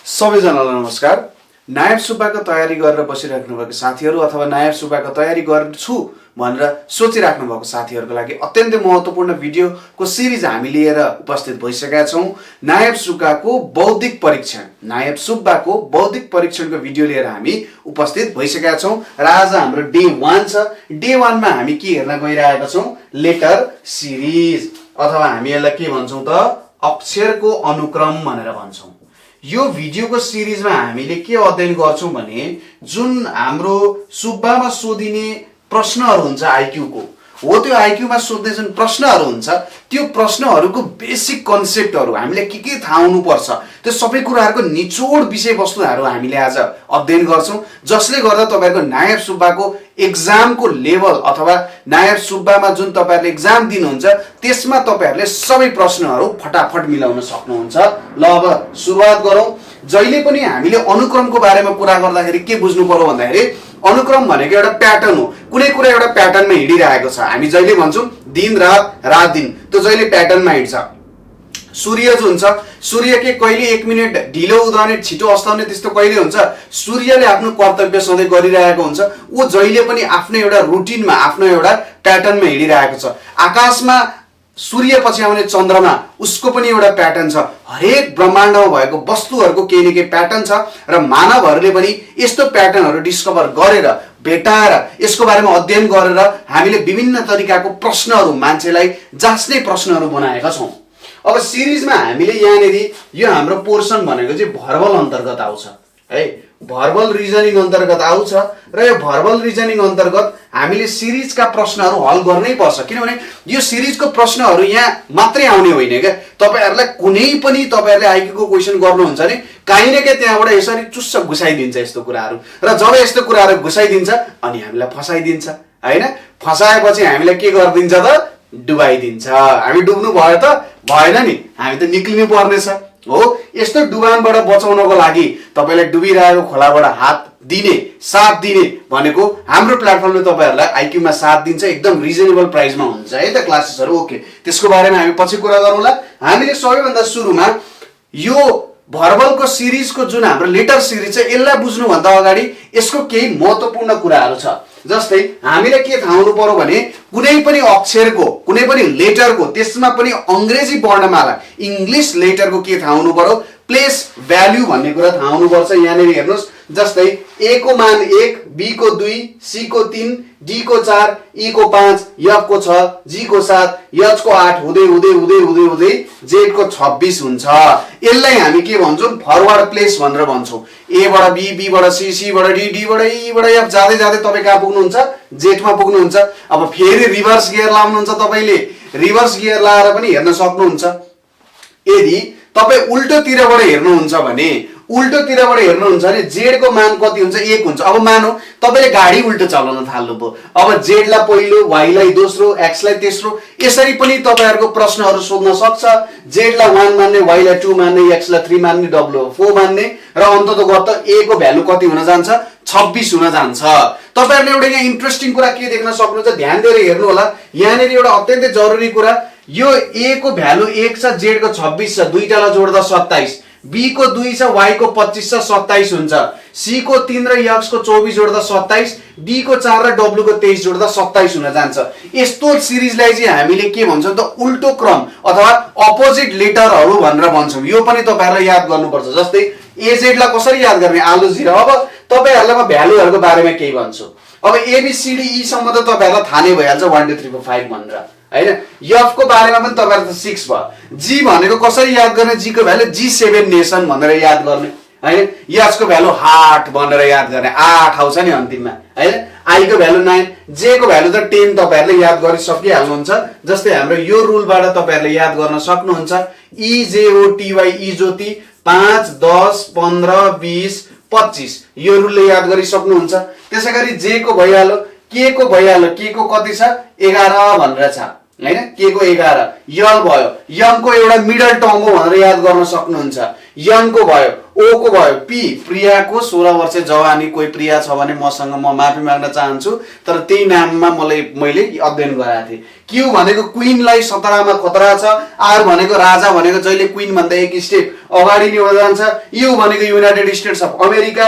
सबैजनालाई नमस्कार। नायब सुब्बाको तयारी गरेर बसिराख्नु भएको साथीहरू अथवा नायब सुब्बाको तयारी गर्छु भनेर सोचिराख्नु भएको साथीहरूको लागि अत्यन्तै महत्त्वपूर्ण भिडियोको सिरिज हामी लिएर उपस्थित भइसकेका छौँ। नायब सुब्बाको बौद्धिक परीक्षणको भिडियो लिएर हामी उपस्थित भइसकेका छौँ र आज हाम्रो डे 1 छ। डे 1 मा हामी के हेर्न गइरहेका छौँ? लेटर सिरिज अथवा हामी यसलाई के भन्छौँ त अक्षरको अनुक्रम भनेर भन्छौँ। यो भिडियोको सिरिजमा हामीले के अध्ययन गर्छौं भने जुन हाम्रो सुब्बामा सोधिने प्रश्नहरू हुन्छ आईक्यूको हो, त्यो आईक्यूमा सोध्ने जुन प्रश्नहरू हुन्छ त्यो प्रश्नहरूको बेसिक कन्सेप्टहरू हामीले के थाहा हुनुपर्छ, त्यो सबै कुराहरूको निचोड विषयवस्तुहरू हामीले आज अध्ययन गर्छौं, जसले गर्दा तपाईहरुको नायब सुब्बाको एक्जामको लेभल अथवा नायब सुब्बामा जुन तपाईहरुले एक्जाम दिनुहुन्छ त्यसमा तपाईहरुले सबै प्रश्नहरू फटाफट मिलाउन सक्नुहुन्छ। ल अब सुरुवात गरौं। जहिले पनि हामीले अनुक्रमको बारेमा कुरा गर्दाखेरि के बुझ्नु पर्यो भन्दाखेरि अनुक्रम भनेको एउटा प्याटर्न हो। कुनै कुरा एउटा प्याटर्नमा हिडिरहेको छ। हामी जहिले भन्छौं दिन रात रात दिन, त्यो जहिले प्याटर्नमा हिड्छ। सूर्य जो हुन्छ, सूर्य के कहिले 1 मिनेट ढिलो उदाउने छिटो अस्ताउने त्यस्तो कहिले हुन्छ? सूर्यले आफ्नो कर्तव्य सधैं गरिरहेको हुन्छ। ऊ जहिले पनि आफ्नो एउटा रुटिनमा आफ्नो एउटा प्याटर्नमा हिडिरहेको छ। आकाशमा सूर्य पछि आउने चन्द्रमा उसको पनि एउटा प्याटर्न छ। हरेक ब्रह्माण्डमा भएको वस्तुहरूको केही न केही प्याटर्न छ र मानवहरूले पनि यस्तो प्याटर्नहरू डिस्कभर गरेर भेटाएर यसको बारेमा अध्ययन गरेर हामीले विभिन्न तरिकाको प्रश्नहरू मान्छेलाई जाँच्ने प्रश्नहरू बनाएका छौं। अब सिरिजमा हामीले यहाँनेरि यो हाम्रो पोर्सन भनेको चाहिँ भर्बल अन्तर्गत आउँछ है, भर्बल रिजनिङ अन्तर्गत आउँछ र यो भर्बल रिजनिङ अन्तर्गत हामीले सिरिजका प्रश्नहरू हल गर्नै पर्छ। किनभने यो सिरिजको प्रश्नहरू यहाँ मात्रै आउने होइन क्या, तपाईहरुलाई कुनै पनि तपाईहरुले आईक्यूको क्वेशन गर्नुहुन्छ भने काहीँ न काहीँ त्यहाँबाट यसरी चुस्स घुसाइदिन्छ यस्तो कुराहरू, र जब यस्तो कुराहरू घुसाइदिन्छ अनि हामीलाई फसाइदिन्छ हैन। फसाएपछि हामीलाई के गरिदिन्छ त? डुबाइदिन्छ। हामी डुब्नु भयो त भएन नि, हामी त निक्लिनु पर्नेछ हो। यस्तो डुबानबाट बचाउनको लागि तपाईलाई डुबिरहेको खोलाबाट हात दिने साथ दिने भनेको हाम्रो प्लेटफर्मले तपाईहरुलाई आईक्यूमा साथ दिन्छ, एकदम रिजनेबल प्राइसमा हुन्छ है त क्लासेसहरु। ओके, त्यसको बारेमा हामी पछि कुरा गरौँला। हामीले सबैभन्दा सुरुमा यो भर्बलको सिरिजको जुन हाम्रो लेटर सिरिज छ यसलाई बुझ्नु भन्दा अगाडि यसको केही महत्त्वपूर्ण कुराहरू छ। जस्तै हामीले के थाहा हुनु पर्यो भने कुनै पनि अक्षरको कुनै पनि लेटरको त्यसमा पनि अंग्रेजी वर्णमाला इंग्लिश लेटरको के थाहा हुनु पर्यो? प्लेस भ्याल्यु भन्ने कुरा थाहा हुनु पर्छ। यहाँनेरि हेर्नुस्, जस्तै ए को मान 1, बी को 2, सी को 3, डी को 4, ई को 5, एफ को 6, जी को 7, एच को 8 हुँदै हुँदै हुँदै हुँदै हुँदै जेड को 26 हुन्छ। यसलाई हामी के भन्छौं? फरवर्ड प्लेस भनेर भन्छौं। ए बाट बी, बी बाट सी, सी बाट डी, डी बाट ई बाट एफ जाँदै जाँदै तपाई कहाँ पुग्नुहुन्छ? जेडमा पुग्नुहुन्छ। अब फेरि रिभर्स गियर लाउनुहुन्छ, तपाईले रिभर्स गियर लाएर पनि हेर्न सक्नुहुन्छ। यदि तपाई उल्टोतिरबाट हेर्नुहुन्छ भने जेड को मान कति हुन्छ? 1 हुन्छ। अब मानौ तपाईले गाडी उल्टो चलाउन थाल्नुभयो, अब जेड लाई पहिलो, वाई लाई दोस्रो, एक्स लाई तेस्रो, यसरी पनि तपाईहरुको प्रश्नहरु सोध्न सक्छ। जेड लाई 1 मान्ने, वाई लाई 2 मान्ने, एक्स लाई 3 मान्ने, डब्ल्यू 4 मान्ने र अन्ततोगत ए को भ्यालु कति हुन जान्छ? 26 हुन जान्छ। तपाईहरुले एउटा यहाँ इन्ट्रेस्टिङ कुरा के देख्न सक्नुहुन्छ? ध्यान दिएर हेर्नु होला। यहाँनेरि एउटा अत्यन्तै जरुरी कुरा, यो ए को भ्यालु 1 छ, जेड को 26 छ, दुईटालाई जोड्दा 27, बी को 2 छ, वाई को 25 छ, 27 हुन्छ, सी को 3 र एक्स को 24 जोड्दा 27, डी को 4 र डब्ल्यू को 23 जोड्दा 27 हुन जान्छ। यस्तो सिरिजलाई चाहिँ हामीले के भन्छौं त? उल्टो क्रम अथवा अपोजिट लेटरहरू भनेर भन्छौं। यो पनि तपाईहरुले याद गर्नुपर्छ। जस्तै एजेड लाई कसरी याद गर्ने? आलु जीरा। अब तपाईहरुलाई म भ्यालुहरुको बारेमा केही भन्छु। अब एबीसीडी ई सम्म त तपाईहरुलाई थाहा नै भइहाल्छ 1 2 3 4 5 भनेर हैन। एफ को बारेमा पनि तपाईहरुलाई 6 भयो। जी भनेको कसरी याद गर्ने? जी को भ्यालु G7 नेसन भनेर याद गर्ने हैन। एच को भ्यालु हार्ट भनेर याद गर्ने, 8 आउँछ नि अन्तिममा हैन। आई को भ्यालु 9, जे को भ्यालु त 10 तपाईहरुले याद गरिसकिहाल्नुहुन्छ। जस्तै हाम्रो यो रुलबाट तपाईहरुले याद गर्न सक्नुहुन्छ। EJOTY इजोति 5 10 15 20 25 यो रुलले याद गरिसक्नुहुन्छ। त्यसैगरी जे को भइहाल्यो, के को भइहाल्यो, के को कति छ? 11 भनेर छ हैन, के को 11। यल भयो, यम को एउटा मिडल टर्म हो भनेर याद गर्न सक्नुहुन्छ। यन को भयो, ओ को भयो, पी प्रिया को 16 वर्ष जवानी। कोही प्रिया छ भने मसँग म माफी माग्न चाहन्छु, तर त्यही नाममा मैले अध्ययन गराएको थिएँ। क्यू भनेको क्वीनलाई 17 मा खतरा छ। आर भनेको राजा भनेको जहिले क्वीन भन्दा एक स्टेप अगाडि नै हुन जान्छ। यु भनेको United states of America,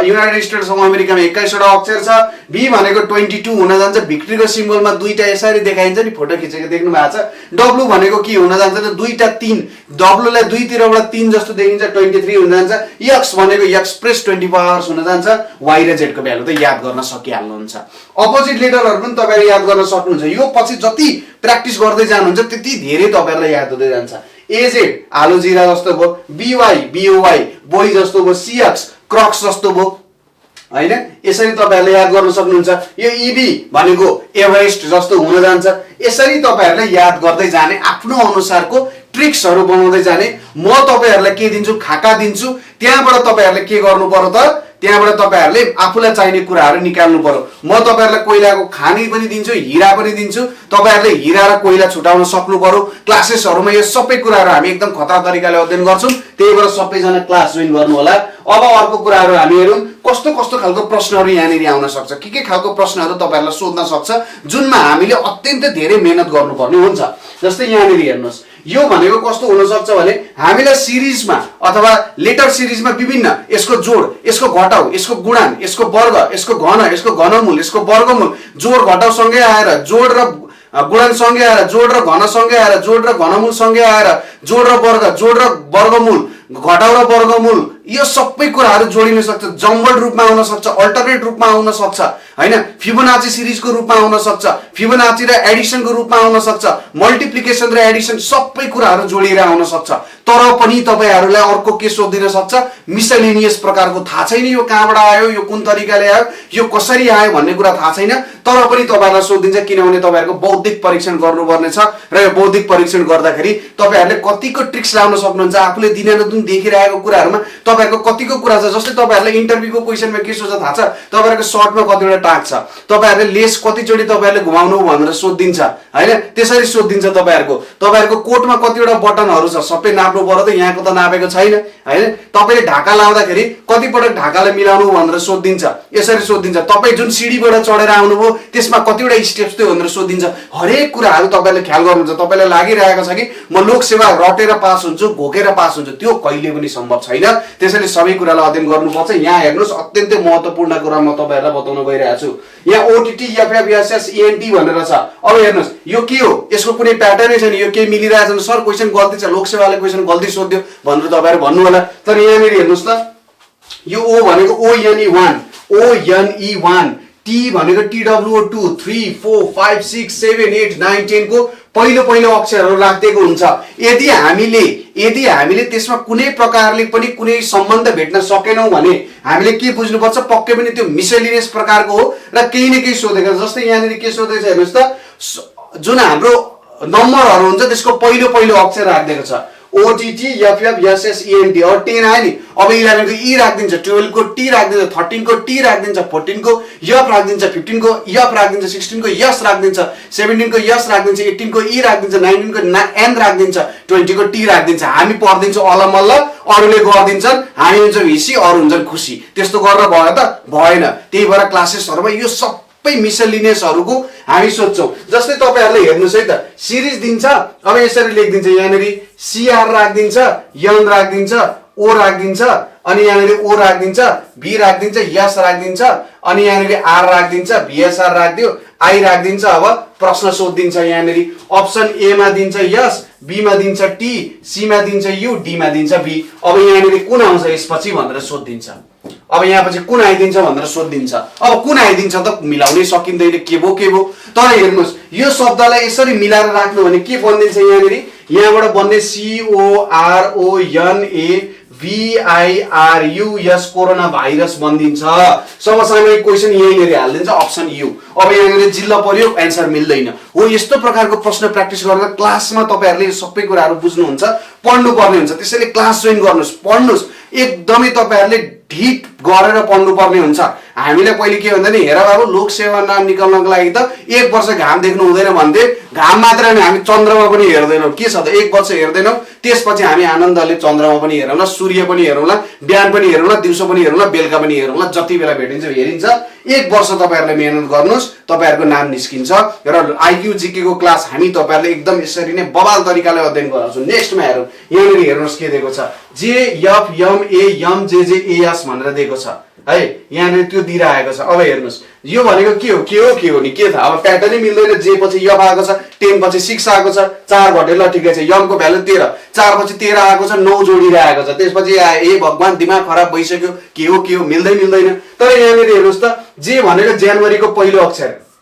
United states of अमेरिकामा 21 वटा अक्षर छ। भी भनेको 22 हुन जान्छ। भिक्ट्रीको सिम्बलमा दुईटा यसरी देखाइन्छ नि, फोटो खिचेको देख्नु भएको छ। डब्लु भनेको के हुन जान्छ त दुईटा 3, डब्लुलाई दुईतिरबाट 3 जस्तो देखिन्छ, 23 हुन जान्छ। एक्स भनेको एक्सप्रेस 24 आवर्स हुन जान्छ। वाइ र जेड को भ्यालु त याद गर्न सकिहाल्नुहुन्छ। अपोजिट लेटरहरु पनि तपाईहरु याद गर्न सक्नुहुन्छ। यो पछि जति प्र्याक्टिस गर्दै जानुहुन्छ त्यति धेरै तपाईहरुलाई याद हुँदै जान्छ। एजेड आलु जिरा जस्तो भयो, बीवाई बीओवाई बोई जस्तो भयो, सीएक्स क्रक्स जस्तो भयो हैन। यसरी तपाईहरुले याद गर्न सक्नुहुन्छ। यो ईबी भनेको एभरेस्ट जस्तो हुन जान्छ। यसरी तपाईहरुले याद गर्दै जाने, आफ्नो अनुसारको ट्रिक्सहरु बनाउँदै जाने। म तपाईहरुलाई के दिन्छु, खाका दिन्छु, त्यहाँबाट तपाईहरुले के गर्नु पर्यो त, त्यहाँबाट तपाईहरुले आफुलाई चाहिने कुराहरु निकाल्नु पर्यो। म तपाईहरुलाई कोइलाको खानी पनि दिन्छु, हिरा पनि दिन्छु। तपाईहरुले हिरा र कोइला छुटाउन सक्नु पर्यो। क्लासेसहरुमा यो सबै कुराहरु हामी एकदम खतरा तरिकाले अध्ययन गर्छौं। त्यही भएर सबैजना क्लास जोइन गर्नु होला। अब अर्को कुराहरु हामी हेरौं, कस्तो कस्तो खालको प्रश्नहरु यहाँनिर आउन सक्छ, के खालको प्रश्नहरु तपाईहरुलाई सोध्न सक्छ, जुनमा हामीले अत्यन्त धेरै मेहनत गर्नुपर्ने हुन्छ। जस्तै यहाँनिर हेर्नुस्, यो भनेको कस्तो हुन सक्छ भने हामीलाई सिरिजमा अथवा लेटर सिरिजमा विभिन्न यसको जोड, यसको घटाउ, यसको गुणन, यसको वर्ग, यसको घन, यसको घनमूल, यसको वर्गमूल, जोड घटाउ सँगै आएर, जोड र गुणन सँगै आएर, जोड र घन सँगै आएर, जोड र घनमूल सँगै आएर, जोड र वर्ग, जोड र वर्गमूल, घटाउ र वर्गमूल, यो सबै कुराहरु जोडिन सक्छ। जम्बल्ड रूपमा आउन सक्छ, अल्टरनेट रूपमा आउन सक्छ हैन। फिबोनाची सिरिजको रूपमा आउन सक्छ, फिबोनाची र एडिसनको रूपमा आउन सक्छ, मल्टिप्लिकेसन र एडिसन सबै कुराहरु जोडिएर आउन सक्छ। तर पनि तपाईहरुलाई अर्को के सोधिन सक्छ, मिसलेनियस प्रकारको थाहा छैन, यो कहाँबाट आयो, यो कुन तरिकाले आयो, यो कसरी आयो भन्ने कुरा थाहा छैन। तर पनि तपाईहरुलाई सोधिन्छ, किनभने तपाईहरुको बौद्धिक परीक्षण गर्नुपर्ने छ। र यो बौद्धिक परीक्षण गर्दाखेरि तपाईहरुले कतिको ट्रिक्स लाउन सक्नुहुन्छ, आफूले दिनानुदिन देखिरहेको कुराहरुमा तपाईहरुको कतिको कुरा छ। जस्तै तपाईहरुले इन्टरभ्यूको क्वेशनमा के सोच्छ थाहा छ, तपाईहरुको सर्टमा कतिवटा टाग छ, तपाईहरुले लेस कतिचोटी तपाईहरुले घुमाउनु भनेर सोधिन्छ हैन। त्यसरी सोधिन्छ तपाईहरुको कोटमा कतिवटा बटनहरु छ, सबै नाप्नु पर्यो त, यहाँको त नापेको छैन हैन। तपाईले ढाका लाउँदाखेरि कति पटक ढाकालाई मिलाउनु भनेर सोधिन्छ, यसरी सोधिन्छ। तपाई जुन सिडीबाट चढेर आउनुभयो त्यसमा कतिवटा स्टेप्स थियो भनेर सोधिन्छ। हरेक कुराहरु तपाईले ख्याल गर्नुहुन्छ। तपाईलाई लागिरहेको छ कि म लोकसेवा रटेर पास हुन्छु, घोकेर पास हुन्छु, त्यो कहिले पनि सम्भव छैन। त्यसैले सबै कुरालाई अध्ययन गर्नुपर्छ। यहाँ हेर्नुस्, अत्यन्तै महत्त्वपूर्ण कुरा म तपाईहरुलाई बताउन गइरहेको छु। यहाँ ओटीटी एफएफ एसएस एएनटी भनेर छ। अब हेर्नुस्, यो के हो, यसको कुनै प्याटर्नै छैन, यो के मिलिरहेछ भने सर क्वेशन गल्ती छ, लोकसेवाले क्वेशन गल्ती सोध्यो भनेर तपाईहरु भन्नु होला। तर यहाँनिर हेर्नुस् त, यो ओ भनेको ONE1, ONE1, टी भनेको TWO2, 3 4 5 6 7 8 9 10 को पहिलो अक्षरहरु राखिदिएको हुन्छ। यदि हामीले त्यसमा कुनै प्रकारले पनि कुनै सम्बन्ध भेट्न सकेनौं भने हामीले के बुझ्नुपर्छ, पक्कै पनि त्यो मिसलेनियस प्रकारको हो र केही न केही सोधेको। जस्तै यहाँनिर के सोधेको छ हेर्नुस् त, जुन हाम्रो नम्बरहरु हुन्छ त्यसको पहिलो अक्षर राखिदिएको छ। ओटीटी एफएफ एसएस एएनटी और 10 आयो नि। अब 11 को ई राखिदिन्छ, 12 को टी राखिदिन्छ, 13 को टी राखिदिन्छ, 14 को एफ राखिदिन्छ, 15 को एफ राखिदिन्छ, 16 को एस राखिदिन्छ, 17 को एस राखिदिन्छ, 18 को ई राखिदिन्छ, 19 को एन राखिदिन्छ, 20 को टी राखिदिन्छ। हामी पढ्दिन्छौं अलमल्ल, अरूले गर्दिन्छन्, हामी हुन्छौं हिसी, अरू हुन्छन् खुसी। त्यस्तो गरेर भयो त भएन। त्यही भएर क्लासेसहरुमा यो सबै मिसलेनियसहरुको हामी सोध्छौं। जस्तै तपाईहरुले हेर्नुस् है त, सिरिज दिन्छ। अब यसरी लेखिदिन्छ, यहाँनेरि सीआर राखिदिन्छ, एन राखिदिन्छ, ओ राखिदिन्छ, अनि यहाँनेरि ओ राखिदिन्छ, बी राखिदिन्छ, एस राखिदिन्छ, अनि यहाँनेरि आर राखिदिन्छ, बीएसआर राखिदियो, आई राखिदिन्छ। अब प्रश्न सोधिन्छ, यहाँनेरि अप्सन ए मा दिन्छ एस, बी मा दिन्छ टी, सी मा दिन्छ यू, डी मा दिन्छ बी। अब यहाँनेरि कुन आउँछ यसपछि भनेर सोधिन्छ। अब यहाँ पछि कुन आइदिन्छ भनेर सोधिन्छ। अब कुन आइदिन्छ त मिलाउनै सकिँदैन, के भो। तर हेर्नुस्, यो शब्दलाई यसरी मिलाएर राख्नु भने के बनिन्छ, यहाँनेरि यहाँबाट बन्ने CORONAVIRUS कोरोना भाइरस बनिन्छ। समसामयिक क्वेशन यहीँनेरि हाल्दिन्छ, अप्सन यू। अब यहाँनेरि जिल्ला पर्यो, एन्सर मिल्दैन हो। यस्तो प्रकारको प्रश्न प्र्याक्टिस गरेर क्लासमा तपाईहरुले सबै कुराहरु बुझ्नुहुन्छ, पढ्नु पर्ने हुन्छ। त्यसैले क्लास जोइन गर्नुस्, पढ्नुस्। एकदमै तपाईहरुले ढिट गरेर पढ्नुपर्ने हुन्छ। हामीले पहिले के भन्दा नि हेर बाबु लोकसेवा नाम निकाल्नको लागि त 1 वर्ष घाम देख्नु हुँदैन भन्थे। घाम मात्र होइन हामी चन्द्रमा पनि हेर्दैनौँ। के छ त 1 वर्ष हेर्दैनौँ, त्यसपछि हामी आनन्दले चन्द्रमा पनि हेरौँला, सूर्य पनि हेरौँला, बिहान पनि हेरौँला, दिउँसो पनि हेरौँला, बेलुका पनि हेरौँला, जति बेला भेटिन्छ हेरिन्छ। 1 वर्ष तपाईँहरूले मेहनत गर्नुहोस्, तपाईँहरूको नाम निस्किन्छ र आइक्यू जीके को क्लास हामी तपाईँहरूले एकदम यसरी नै बवाल तरिकाले अध्ययन गराउँछौँ। नेक्स्टमा हेरौँ, यहाँनिर हेर्नुहोस् के दिएको छ, JFMAMJJAS भनेर दिएको छ है, यहाँनिर त्यो दिइरहेको छ। अब हेर्नुहोस् यो भनेको के हो नि, के थाहा, अब प्याटर्नै मिल्दैन। जे पछि यफ आएको छ, 10 पछि 6 आएको छ, 4 घटे ल ठिकै छ, यमको भ्यालु 13, 4 पछि 13 आएको छ, 9 जोडिरहेको छ, त्यसपछि ए भगवान दिमाग खराब भइसक्यो, के हो मिल्दैन। तर यहाँनिर हेर्नुहोस् त, जे भनेको जनवरीको पहिलो अक्षर,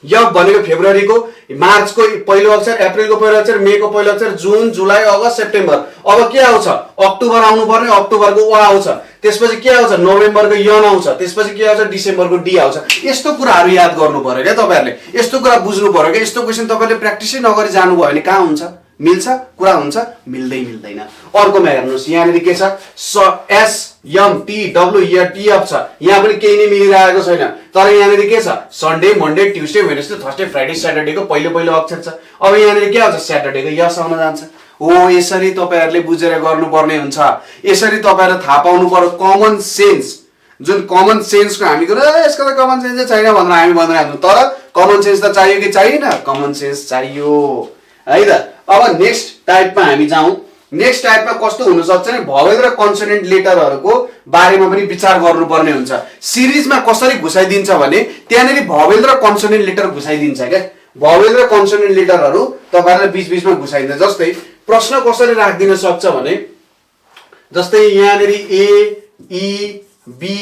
यफ भनेको फेब्रुअरीको, मार्चको पहिलो अक्षर, अप्रिलको पहिलो अक्षर, मेको पहिलो अक्षर, जुन, जुलाई, अगस्त, सेप्टेम्बर। अब के आउँछ, अक्टोबर आउनु पर्ने, अक्टोबरको ओ आउँछ, त्यसपछि के आउँछ, नोभेम्बरको यन आउँछ, त्यसपछि के आउँछ, डिसेम्बरको डी आउँछ। यस्तो कुराहरू याद गर्नु पर्यो क्या तपाईँहरूले, यस्तो कुरा बुझ्नु पर्यो क्या। यस्तो क्वेसन तपाईँले प्र्याक्टिसै नगरी जानुभयो भने कहाँ हुन्छ, मिल्छ, कुरा हुन्छ, मिल्दैन। अर्कोमा हेर्नुहोस् यहाँनिर के छ, SMTWETF छ, यहाँ पनि केही नै मिलिरहेको छैन। तर यहाँनिर के छ, Sunday, Monday, Tuesday, Wednesday, Thursday, Friday, स्याटरडेको पहिलो अक्षर छ। अब यहाँनिर के आउँछ, स्याटरडेको यस आउन जान्छ। हो यसरी तपाईँहरूले बुझेर गर्नुपर्ने हुन्छ, यसरी तपाईँहरूले थाहा पाउनु पर्यो। कमन सेन्स, जुन कमन सेन्सको हामी यसको त कमन सेन्सै छैन भनेर हामी भनिरहेको छौँ, तर कमन सेन्स त चाहियो कि चाहिएन, कमन सेन्स चाहियो है त। अब नेक्स्ट टाइपमा हामी जाउँ। नेक्स्ट टाइपमा कस्तो हुनसक्छ नि, भवेल र कन्सोनेन्ट लेटरहरूको बारेमा पनि विचार गर्नुपर्ने हुन्छ। सिरिजमा कसरी घुसाइदिन्छ भने त्यहाँनिर भवेल र कन्सोनेन्ट लेटर घुसाइदिन्छ क्या। भवेल र कन्सोनेन्ट लेटरहरू तपाईँहरूलाई बिचबिचमा घुसाइदिन्छ। जस्तै प्रश्न कसरी राखिदिन सक्छ भने, जस्तै यहाँनिर ए, ई, बी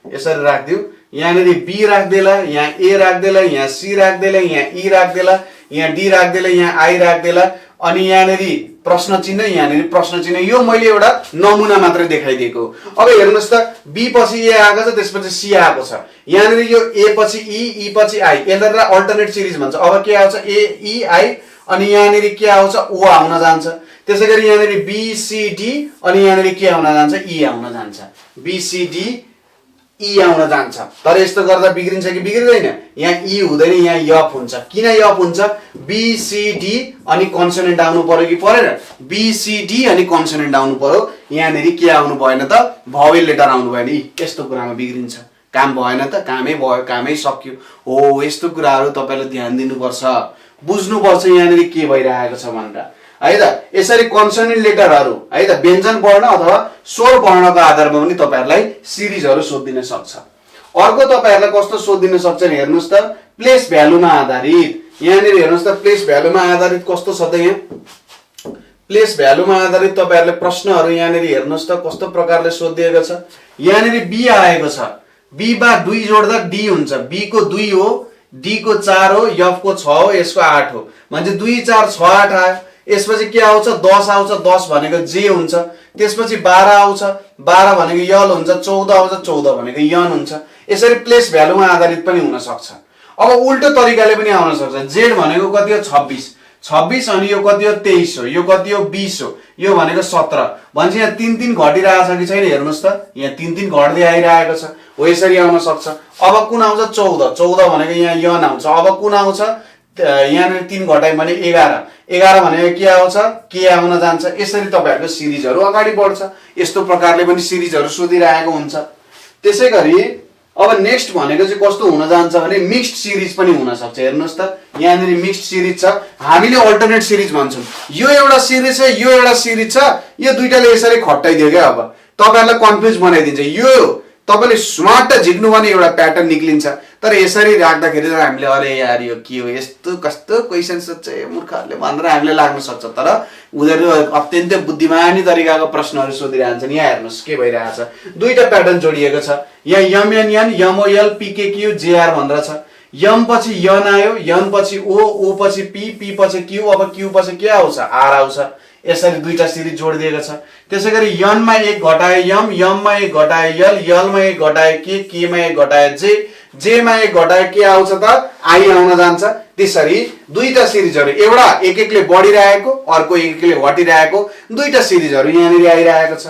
यसरी राखिदिउँ, यहाँनिर बी राखिदेला, यहाँ ए राखिदेला, यहाँ सी राखिदेला, यहाँ ई राखिदेला, यहाँ डी राखिदेला, यहाँ आई राखिदेला, अनि यहाँनिर प्रश्न चिन्ह, यहाँनिर प्रश्न चिन्ह। यो मैले एउटा नमुना मात्रै देखाइदिएको। अब हेर्नुहोस् त, बी पछि ए आएको छ, त्यसपछि सी आएको छ, यहाँनिर यो ए पछि ई पछि आई, यसलाई अल्टरनेट सिरिज भन्छ। अब के आउँछ, ए ई आई, अनि यहाँनिर के आउँछ, ओ आउन जान्छ। त्यसै गरी यहाँनिर बीसीडी, अनि यहाँनिर के आउन जान्छ, ई आउन जान्छ, बीसीडी ई आउन जान्छ। तर यस्तो गर्दा बिग्रिन्छ कि बिग्रिँदैन, यहाँ ई हुँदैन, यहाँ यफ हुन्छ। किन यफ हुन्छ, बीसीडी अनि कन्सोनेन्ट आउनु पर्यो कि परेन, बीसीडी अनि कन्सोनेन्ट आउनु पर्यो। यहाँनिर के आउनु भएन त, भवेल लेटर आउनु भएन। यस्तो कुरामा बिग्रिन्छ, काम भएन त, कामै भयो, कामै सक्यो। हो यस्तो कुराहरू तपाईँले ध्यान दिनुपर्छ, बुझ्नुपर्छ यहाँनिर के भइरहेको छ भनेर है त। यसरी कन्सोनेन्ट लेटरहरू है त, व्यञ्जन वर्ण अथवा स्वर वर्णको आधारमा पनि तपाईँहरूलाई सिरिजहरू सोधिदिन सक्छ। अर्को तपाईँहरूलाई कस्तो सोधिदिन सक्छ नि, हेर्नुहोस् त, प्लेस भ्यालुमा आधारित। यहाँनिर हेर्नुहोस् त, प्लेस भ्यालुमा आधारित कस्तो छ त, यहाँ प्लेस भ्यालुमा आधारित तपाईँहरूले प्रश्नहरू यहाँनिर हेर्नुहोस् त कस्तो प्रकारले सोधिएको छ। यहाँनिर बी आएको छ, बी बा 2 जोड्दा डी हुन्छ, बी को 2 हो, डी को 4 हो, एफ को 6 हो, यसको 8 हो, म्हणजे 2 4 6 8 आयो। यसपछि के आउँछ, 10 आउँछ, 10 भनेको जे हुन्छ, त्यसपछि 12 आउँछ, 12 भनेको यल हुन्छ, 14 आउँछ, 14 भनेको यन हुन्छ। यसरी प्लेस भ्यालुमा आधारित पनि हुन सक्छ। अब उल्टो तरिकाले पनि आउन सक्छ, जेड भनेको कति हो, 26 अनि यो कति हो, 23 हो, यो कति हो, 20 हो, यो भनेको 17 भन्छ। यहाँ 3 घटिरहेको छ कि छैन, हेर्नुहोस् त, यहाँ 3 घट्दै आइरहेको छ। हो यसरी आउन सक्छ। अब कुन आउँछ, 14 भनेको यहाँ यन आउँछ। अब कुन आउँछ, यहाँनिर 3 घटायो भने 11 भनेको के आउँछ, के आउन जान्छ। यसरी तपाईँहरूको सिरिजहरू अगाडि बढ्छ। यस्तो प्रकारले पनि सिरिजहरू सोधिरहेको हुन्छ। त्यसै गरी अब नेक्स्ट भनेको चाहिँ कस्तो हुन जान्छ भने मिक्स्ड सिरिज पनि हुन सक्छ। हेर्नुहोस् त, यहाँनिर मिक्स्ड सिरिज छ, हामीले अल्टरनेट सिरिज भन्छौँ। यो एउटा सिरिज छ, यो एउटा सिरिज छ, यो दुईटाले यसरी खट्टाइदियो क्या। अब तपाईँहरूलाई कन्फ्युज बनाइदिन्छ। यो तपाईँले स्मार्ट झिक्नु भने एउटा प्याटर्न निक्लिन्छ, तर यसरी राख्दाखेरि हामीले अरे यार यो के हो, यस्तो कस्तो क्वेसन सोध्छ मूर्खहरूले भनेर हामीले लाग्न सक्छ। तर उनीहरू अत्यन्तै बुद्धिमानी तरिकाको प्रश्नहरू सोधिरहन्छन्। यहाँ हेर्नुहोस् के भइरहेछ, दुईटा प्याटर्न जोडिएको छ। यहाँ यमएनएन, यमओएल, पिकेक्यू, जेआर भनेर छ। यम पछि यन आयो, यन पछि ओ पछि पी पछि क्यू, अब क्यू पछि के आउँछ, आर आउँछ। यसरी दुईटा सिरिज जोडिदिएको छ। त्यसै गरी यनमा 1 घटाए यम, यममा 1 घटाए यल, यलमा 1 घटाए के मा 1 घटाए जे, जेमा 1 घटाए के आउँछ त, आई आउन जान्छ। त्यसरी दुईटा सिरिजहरू, एउटा एक एकले बढिरहेको, अर्को एक एकले घटिरहेको, दुईटा सिरिजहरू यहाँनिर आइरहेको छ।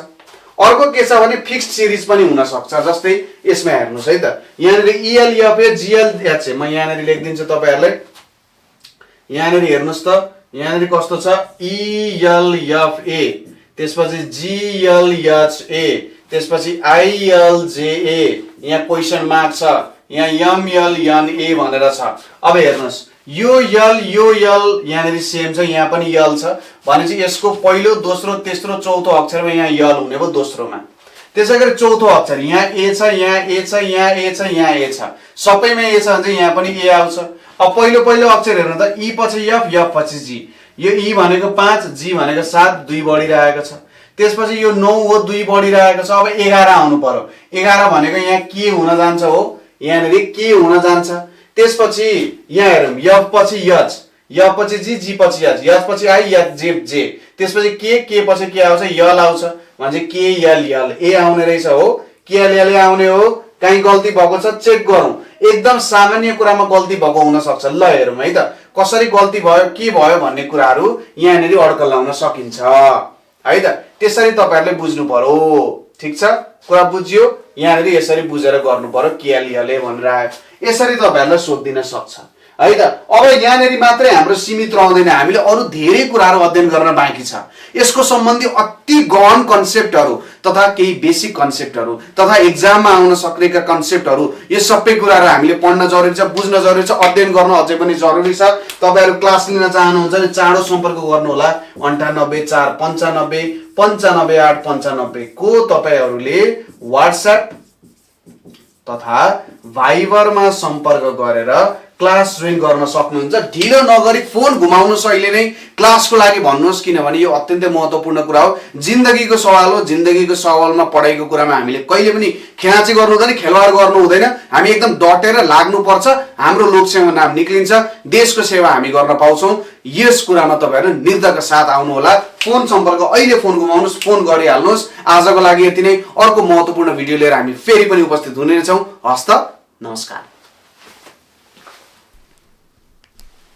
अर्को के छ भने फिक्स्ड सिरिज पनि हुन सक्छ। जस्तै यसमा हेर्नुस् है त, यहाँनिर ELFA GLH म यहाँनिर लेखिदिन्छु तपाईहरुलाई। यहाँनिर हेर्नुस् त, यहाँनिर कस्तो छ ELFA, त्यसपछि GLHA, त्यसपछि ILJA, यहाँ क्वेशन मार्क छ, यहाँ MLNA भनेर छ। अब हेर्नुस् यो L यहाँनिर सेम छ, यहाँ पनि यल छ भनेपछि यसको पहिलो दोस्रो तेस्रो चौथो अक्षरमा यहाँ यल हुने भयो दोस्रोमा। त्यसैगरी चौथो अक्षर यहाँ ए छ, यहाँ ए छ, यहाँ ए छ, यहाँ ए छ, सबैमा ए छ भने यहाँ पनि ए आउँछ। अब पहिलो अक्षर हेर्नु त, ई पछि एफ, एफ पछि जी। यो ई भनेको 5, जी भनेको 7, 2 बढिरहेको छ। त्यसपछि यो 9 हो, 2 बढिरहेको छ। अब 11 आउनु पर्यो। 11 भनेको यहाँ के हुन जान्छ हो, यहाँनिर के हुन जान्छ। त्यसपछि यहाँ हेरौँ, एफ पछि एच, एफ पछि जी, जी पछि एच, एच पछि आई, एच जे जे। त्यसपछि के पछि के आउँछ, यल आउँछ भने के यल यल ए आउने रहेछ हो, के यल यल आउने हो। कहीँ गल्ती भएको छ चेक गरौँ, एकदम सामान्य कुरामा गल्ती भएको हुन सक्छ। ल हेरौँ है त कसरी गल्ती भयो के भयो भन्ने कुराहरू यहाँनिर अड्कल लाउन सकिन्छ है त। त्यसरी तपाईहरुले बुझ्नु पर्यो। ठीक छ, कुरा बुझ्यो। यहाँनिर यसरी बुझेर गर्नु पर्यो, के यल यल भनेर आयो। यसरी तपाईहरुलाई सोधिदिन सक्छ है त। अब यहाँनिर मात्रै हाम्रो सीमित रहँदैन, हामीले अरु धेरै कुराहरू अध्ययन गर्न बाँकी छ। यसको सम्बन्धी अति गहन कन्सेप्टहरू तथा केही बेसिक कन्सेप्टहरू तथा एक्जाममा आउन सक्नेका कन्सेप्टहरू, यो सबै कुराहरू हामीले पढ्न जरुरी छ, बुझ्न जरुरी छ, अध्ययन गर्न अझै पनि जरुरी छ। तपाईहरु क्लास लिन चाहनुहुन्छ भने चाँडो सम्पर्क गर्नु होला 98 495 95 8 95 को तपाईहरुले व्हाट्सएप तथा भाइबरमा सम्पर्क गरेर क्लास जोइन गर्न सक्नुहुन्छ। ढिलो नगरी फोन घुमाउनुस्, अहिले नै क्लासको लागि भन्नुहोस्, किनभने यो अत्यन्तै महत्त्वपूर्ण कुरा हो। जिन्दगीको सवाल हो। जिन्दगीको सवालमा पढाइको कुरामा हामीले कहिले पनि खेलाची गर्नु हुँदैन, खेलवाड गर्नु हुँदैन। हामी एकदम डटेर लाग्नुपर्छ। हाम्रो लोकसेवा नाम निक्लिन्छ, देशको सेवा हामी गर्न पाउँछौँ। यस कुरामा तपाईहरु निर्धक्क साथ आउनु होला। फोन सम्पर्क अहिले फोन घुमाउनुस्, फोन गरिहाल्नुस्। आजको लागि यति नै। अर्को महत्त्वपूर्ण भिडियो लिएर हामी फेरि पनि उपस्थित हुनेछौँ। हस्त नमस्कार।